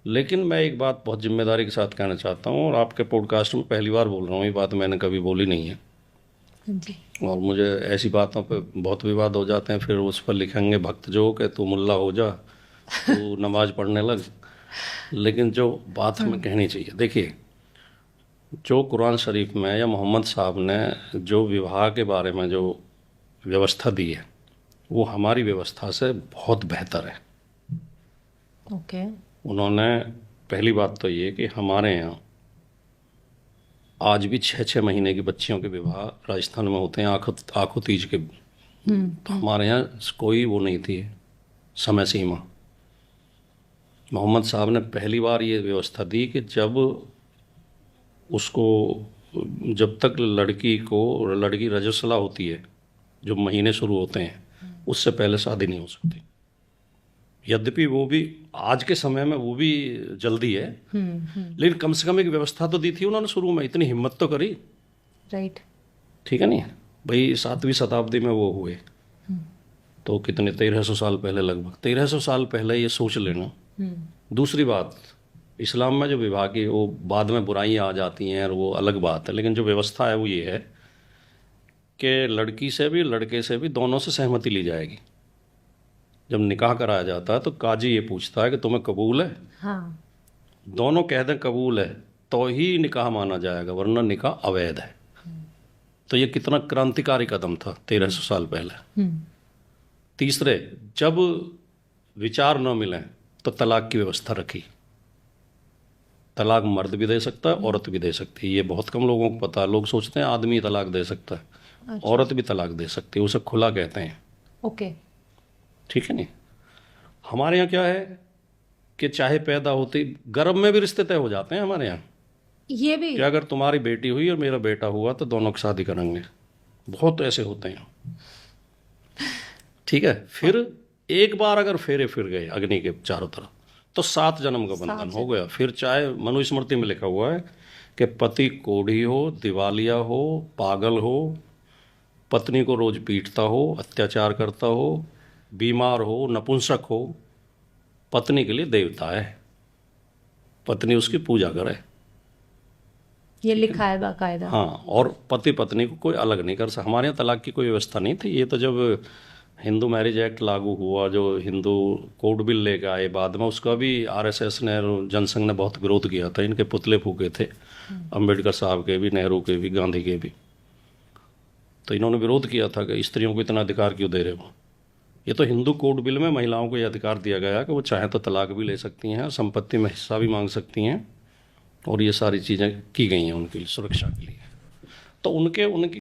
लेकिन मैं एक बात बहुत जिम्मेदारी के साथ कहना चाहता हूँ, और आपके पॉडकास्ट में पहली बार बोल रहा हूँ, ये बात मैंने कभी बोली नहीं है। हाँ जी। और मुझे ऐसी बातों पे बहुत विवाद हो जाते हैं, फिर उस पर लिखेंगे भक्त जो कि तू मुल्ला हो जा, तू नमाज पढ़ने लग। लेकिन जो बात हमें कहनी चाहिए, देखिए, जो कुरान शरीफ में या मोहम्मद साहब ने जो विवाह के बारे में जो व्यवस्था दी है, वो हमारी व्यवस्था से बहुत बेहतर है। ओके। उन्होंने, पहली बात तो ये कि हमारे यहाँ आज भी 6-6 महीने की बच्चियों के विवाह राजस्थान में होते हैं, आँखों आँखों तीज के। तो हमारे यहाँ कोई वो नहीं थी समय सीमा। मोहम्मद साहब ने पहली बार ये व्यवस्था दी कि उसको जब तक लड़की रजस्वला होती है, जो महीने शुरू होते हैं, उससे पहले शादी नहीं हो सकती। यद्यपि वो भी आज के समय में वो भी जल्दी है, लेकिन कम से कम एक व्यवस्था तो दी थी उन्होंने शुरू में, इतनी हिम्मत तो करी। राइट। ठीक है नहीं भाई, 7वीं शताब्दी में वो हुए, तो कितने 1300 साल पहले, लगभग 1300 साल पहले ये सोच लेना। दूसरी बात, इस्लाम में जो विवाह की वो बाद में बुराइयां आ जाती हैं और वो अलग बात है, लेकिन जो व्यवस्था है वो ये है कि लड़की से भी लड़के से भी दोनों से सहमति ली जाएगी। जब निकाह कराया जाता है तो काजी ये पूछता है कि तुम्हें कबूल है। हाँ। दोनों कह दें कबूल है तो ही निकाह माना जाएगा, वरना निकाह अवैध है। तो ये कितना क्रांतिकारी कदम था 1300 साल पहले। तीसरे, जब विचार न मिले तो तलाक की व्यवस्था रखी। तलाक मर्द भी दे सकता है, औरत भी दे सकती है। ये बहुत कम लोगों को पता है। लोग सोचते हैं आदमी तलाक दे सकता है, औरत भी तलाक दे सकती है, उसे खुला कहते हैं। ओके। ठीक है नहीं, हमारे यहाँ क्या है कि चाहे पैदा होते गर्भ में भी रिश्ते तय हो जाते हैं हमारे यहाँ, ये भी। कि अगर तुम्हारी बेटी हुई और मेरा बेटा हुआ तो दोनों की शादी करेंगे। बहुत ऐसे होते हैं। ठीक है, फिर एक बार अगर फेरे फिर गए अग्नि के चारों तरफ तो 7 जन्म का बंधन हो गया। फिर चाहे मनुस्मृति में लिखा हुआ है कि पति कोढ़ी हो, दिवालिया हो, पागल हो, पत्नी को रोज पीटता हो, अत्याचार करता हो, बीमार हो, नपुंसक हो, पत्नी के लिए देवता है, पत्नी उसकी पूजा करे। ये लिखा है बाकायदा। हाँ, और पति पत्नी को कोई अलग नहीं कर सकता। हमारे यहाँ तलाक की कोई व्यवस्था नहीं थी। ये तो जब हिंदू मैरिज एक्ट लागू हुआ, जो हिंदू कोड बिल लेकर आए बाद में, उसका भी आरएसएस ने, जनसंघ ने बहुत विरोध किया था। इनके पुतले फूके थे, अंबेडकर साहब के भी, नेहरू के भी, गांधी के भी। तो इन्होंने विरोध किया था कि स्त्रियों को इतना अधिकार क्यों दे रहे हो। ये तो हिंदू कोड बिल में महिलाओं को ये अधिकार दिया गया कि वो चाहे तो तलाक भी ले सकती हैं, संपत्ति में हिस्सा भी मांग सकती हैं, और ये सारी चीज़ें की गई हैं उनके लिए, सुरक्षा के लिए। तो उनकी